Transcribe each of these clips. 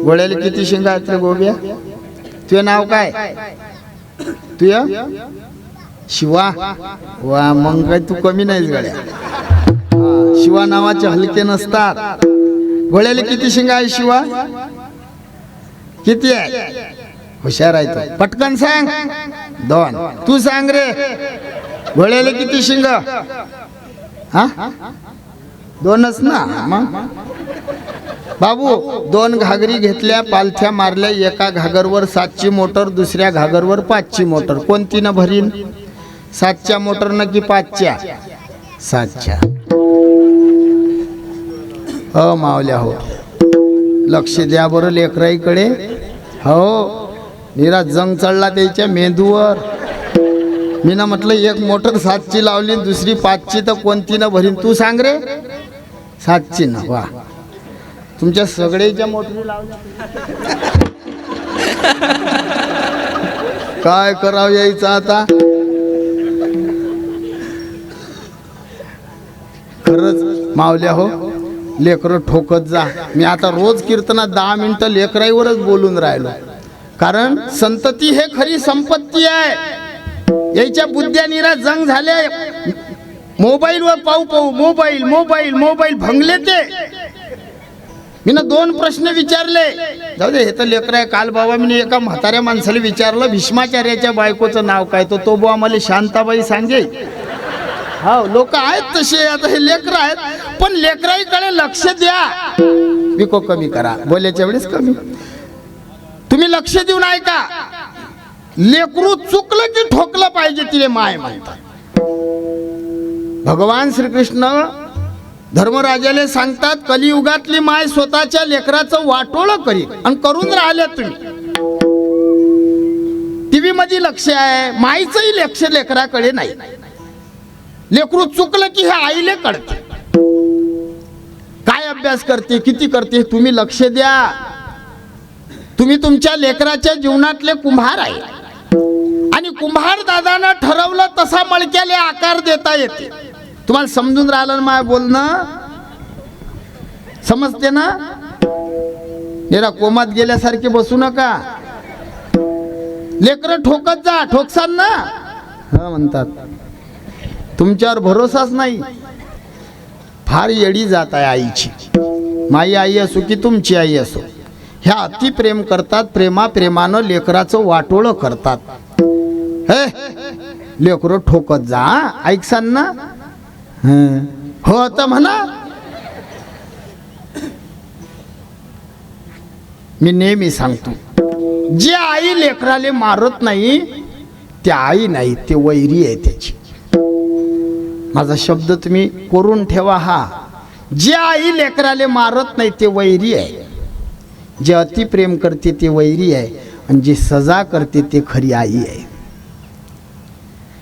गोळ्याला किती शिंगा आहेत रे गोब्या? तुझं नाव काय? तुझ शिवा? वा, मग काय तू कमी नाहीस गड्या. शिवा नावाचे हलके नसतात. गोळ्याला किती शिंगा आहे शिवा? किती आहे? हुशार आहे तो. पटकन सांग. 2. तू सांग रे, घोड्याला किती शिंग? हा, 2च ना. मग बाबू 2 घागरी घेतल्या, पालथ्या मारल्या. एका घागरवर 7ची मोटर, दुसऱ्या घागरवर 5ची मोटर. कोणती न भरीन? 7च्या मोटरनं की 5च्या? 7च्या. मावल्या हो, लक्ष द्या बरं लेकराईकडे. हो, निरा जंग चढला त्याच्या मेंदूवर. मी ना म्हटलं एक मोटर 7ची लावली, दुसरी 5ची, तर कोणती न भरीन? तू सांग रे. 7ची ना. वा, तुमच्या सगळ्याच्या मोटरी लावल्या. काय करावं यायचं आता? खरंच मावल्या हो, लेकरं ठोकत जा. मी आता रोज कीर्तनात 10 मिनिटं लेकराईवरच बोलून राहिलो. कारण संतती हे खरी संपत्ती आहे. याच्या बुद्ध्या निरा जंग झाले. मोबाईलवर पाहू पाहू मोबाईल मोबाईल मोबाईल भंगले ते. मी ना 2 प्रश्न विचारले. जाऊ दे, हे तर लेकर आहे. काल बाबा मी एका म्हाताऱ्या माणसाला विचारलं, भीष्माचार्याच्या बायकोचं नाव काय? तो बुवा मला शांताबाई सांगे. हो, लोक आहेत तसे. आता हे लेकर आहेत, पण लेकराईकडे लक्ष द्या. विको कमी करा, बोलायच्या वेळेस कमी. तुम्ही लक्ष देऊन ऐका. लेकरू चुकलं की ठोकलं पाहिजे तिले माय म्हणतात. भगवान श्रीकृष्ण धर्मराजाला सांगतात, कलियुगातली माय स्वतःच्या लेकराचं वाटोळ करी, आणि करून राहिले तुम्ही. टीव्ही मध्ये लक्ष आहे, माईचंही लक्ष लेकराकडे नाही. लेकरू चुकलं की हे आईले कळते. काय अभ्यास करते, किती करते, तुम्ही लक्ष द्या. तुम्ही तुमच्या लेकराच्या जीवनातले कुंभार आहे, आणि कुंभार दादानं ठरवलं तसा मळक्याले आकार देता येते. तुम्हाला समजून राहिलं ना माय बोलणं? समजते ना? जरा कोमात गेल्यासारखे बसू नका. लेकरं ठोकत जा. ठोकसान ना? हा म्हणतात. तुमच्यावर भरोसाच नाही. फार येडी जात आहे आईची. माई आई असो की तुमची आई असो, ह्या अति प्रेम करतात. प्रेमानं लेकराचं वाटोळ करतात. हे लेकरं ठोकत जा. ऐकसान ना? हो तर म्हणा. मी नेहमी सांगतो, जे आई लेकराले मारत नाही ते आई नाही, ते वैरी आहे त्याची. माझा शब्द तुम्ही करून ठेवा. हा, जे आई लेकराले मारत नाही ते वैरी आहे. जे अति प्रेम करते ते वैरी आहे, आणि जे सजा करते ते खरी आई आहे.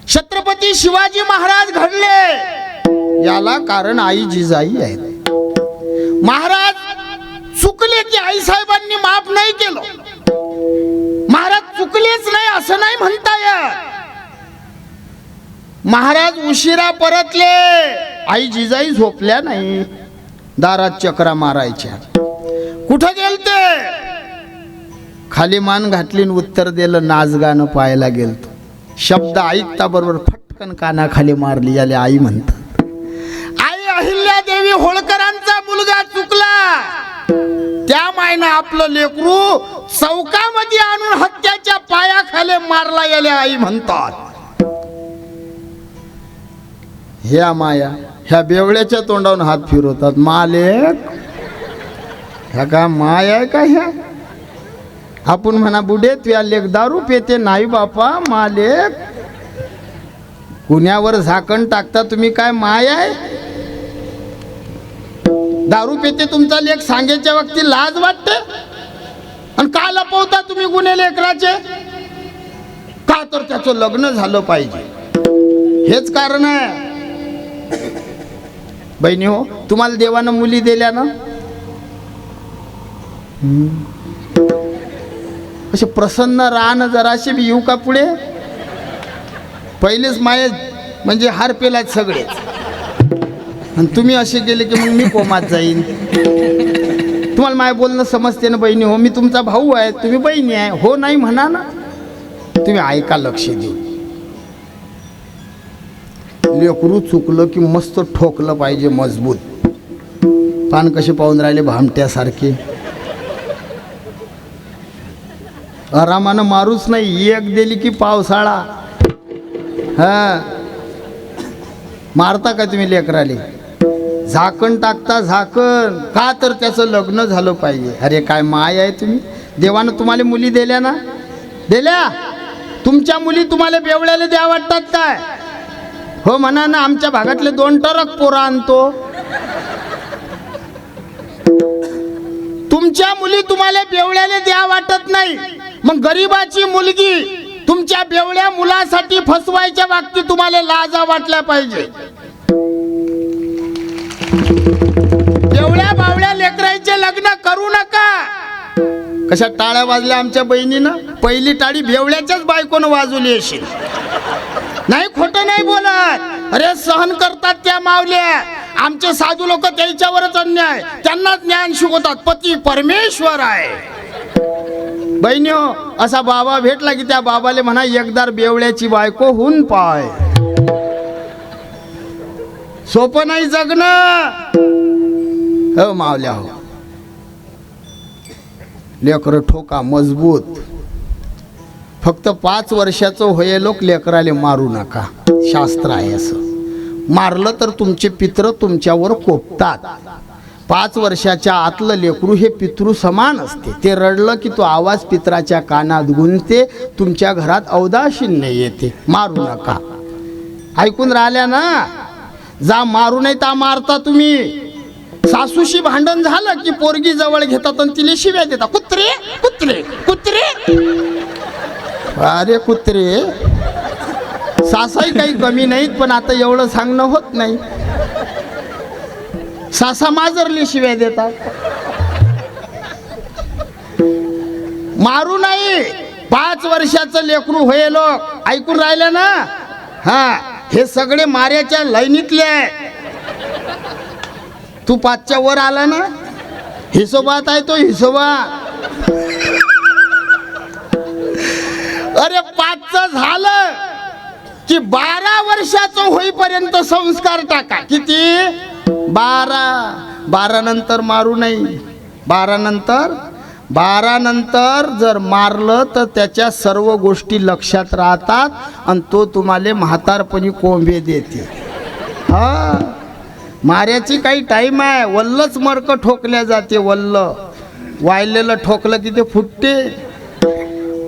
छत्रपती शिवाजी महाराज घडले याला कारण आई जिजाई आहे. महाराज चुकले की आई साहेबांनी माफ नाही केलं. महाराज चुकलेच नाही असं नाही म्हणता येत. महाराज उशिरा परतले, आई जिजाई झोपल्या नाही. दारात चक्रा मारायच्या. कुठं गेलते? खाली मान घातली, उत्तर दिलं, नाच गाणं पाहायला गेलतो. शब्द ऐकता बरोबर फटकन कानाखाली मारली. याला आई म्हणतात. आई अहिल्यादेवी होळकरांचा मुलगा चुकला, त्या मायनं आपलं लेकरू चौकामध्ये आणून हत्याच्या पायाखाली मारला. याला आई म्हणतात. ह्या माया ह्या बेवड्याच्या तोंडावरून हात फिरवतात. मालेक ह्या का माय आहे का? ह्या आपण म्हणा बुडे तुया लेक दारू पेते नाही बापा. मालेक गुन्ह्यावर झाकण टाकता तुम्ही. काय माय आहे? दारू पेते तुमचा लेक सांगायच्या वक्ती लाज वाटते. आणि का लपवता तुम्ही गुन्हे लेकराचे? का तर त्याचं लग्न झालं पाहिजे, हेच कारण आहे. बहिणी हो, तुम्हाला देवानं मुली दिल्या ना, असे प्रसन्न राहणं जराशी बी येऊ का पुढे? पहिलेच माये म्हणजे हार पेलात सगळेच, आणि तुम्ही असे गेले की मग मी कोमात जाईन. तुम्हाला माझं बोलणं समजते ना बहिणी हो, मी तुमचा भाऊ आहे, तुम्ही बहिणी आहे, हो नाही म्हणा ना. तुम्ही ऐका लक्ष देऊ. लेकरू चुकलं की मस्त ठोकलं पाहिजे मजबूत. पान कसे पाहून राहिले भामट्यासारखे. आरामानं मारूच नाही, एक दिली की पावसाळा. हा मारता का तुम्ही लेकराले? झाकण टाकता, झाकण का? तर त्याचं लग्न झालं पाहिजे. अरे काय माय आहे तुम्ही. देवानं तुम्हाला मुली दिल्या ना, दिल्या. तुमच्या मुली तुम्हाला बेवड्याला द्या वाटतात काय? हो म्हणा ना, आमच्या भागातले 2 टरक पोरं आणतो. तुमच्या मुली तुम्हाला बेवड्याला द्या वाटत नाही, मग गरीबाची मुलगी तुमच्या बेवड्या मुलासाठी फसवायच्या बाबतीत तुम्हाला लाजा वाटल्या पाहिजे. बेवड्या बावड्या लेकरांचे लग्न करू नका. कशा टाळ्या वाजल्या आमच्या बहिणीनं. पहिली टाळी बेवड्याच्याच बायकोनं वाजवली असेल. नाही, खोटं नाही बोलत. अरे सहन करतात त्या मावल्या. आमचे साधू लोक त्याच्यावरच अन्याय, त्यांनाच ज्ञान शिकवतात. पती परमेश्वर आहे. बहिणी हो, असा बाबा भेटला की त्या बाबाले म्हणा एकदार बेवड्याची बायको होऊन पाय. सोपं नाही जगणं. हो मावल्या हो, लेकर ठोका मजबूत. फक्त 5 वर्षाचं होय लोक लेकराले मारू नका. शास्त्र आहे असं. मारलं तर तुमचे पित्र तुमच्यावर कोपतात. 5 वर्षाच्या आतलं लेकरू हे पितृ समान असते. ते रडलं की तो आवाज पित्राच्या कानात गुंजते. तुमच्या घरात औदासीन्य येते. मारू नका. ऐकून राहिल्या ना? जा मारू नाही तर मारता तुम्ही. सासूशी भांडण झालं की पोरगी जवळ घेतात आणि तिला शिव्या देतात. कुत्रे कुत्रे कुत्रे. अरे कुत्रे, सासाही काही कमी नाहीत, पण आता एवढं सांगणं होत नाही. सासा माजरली शिव्या देतात. मारू नाही. 5 वर्षाचं लेकरू होय लोक. ऐकून राहिलं ना? हा, हे सगळे माऱ्याच्या लाईनीतले आहे. तू 5च्या वर आला ना, हिशोबात आहे तो हिशोबा. अरे 5चं झालं की 12 वर्षाचं होईपर्यंत संस्कार टाका. किती? 12 नंतर मारू नाही. 12 नंतर जर मारलं तर त्याच्या सर्व गोष्टी लक्षात राहतात आणि तो तुम्हाला म्हातारपणी कोंबे देते. हा, माऱ्याची काही टाईम आहे. वल्लच मरक ठोकल्या जाते. वल्ल वायलेलं ठोकलं की ते फुटते.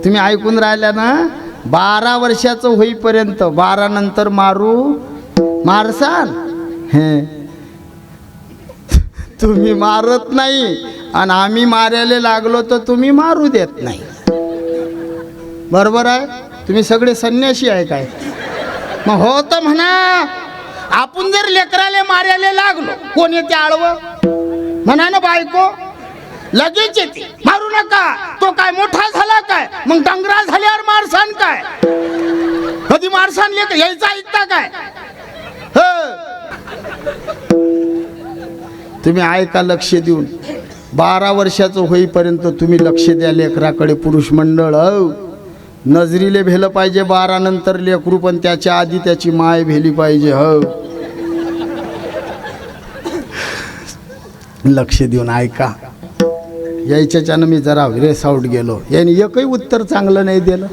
तुम्ही ऐकून राहिल्या ना? 12 वर्षाचं होईपर्यंत. 12 नंतर मारसाल. हे तुम्ही मारत नाही आणि आम्ही मारायला लागलो तर तुम्ही मारू देत नाही. बरोबर आहे? तुम्ही सगळे संन्यासी आहे काय? मग हो तर म्हणा. आपण जर लेकराले मारायला लागलो, कोण येते आळवं? म्हणा ना बायको. लगेच येते. मारू नका. तो काय मोठा झाला काय? मग डंगरा झाल्यावर मारसान काय? कधी मारसान लेक यायचा ऐकता काय? तुम्ही ऐका लक्ष देऊन. 12 वर्षाचं होईपर्यंत तुम्ही लक्ष द्या लेकराकडे. पुरुष मंडळ नजरीले भेलं पाहिजे. 12 नंतर लेकरू, पण त्याच्या आधी त्याची माय भेली पाहिजे. लक्ष देऊन ऐका. याच्यानं मी जरा रेस आउट गेलो. याने एकही उत्तर चांगलं नाही दिलं.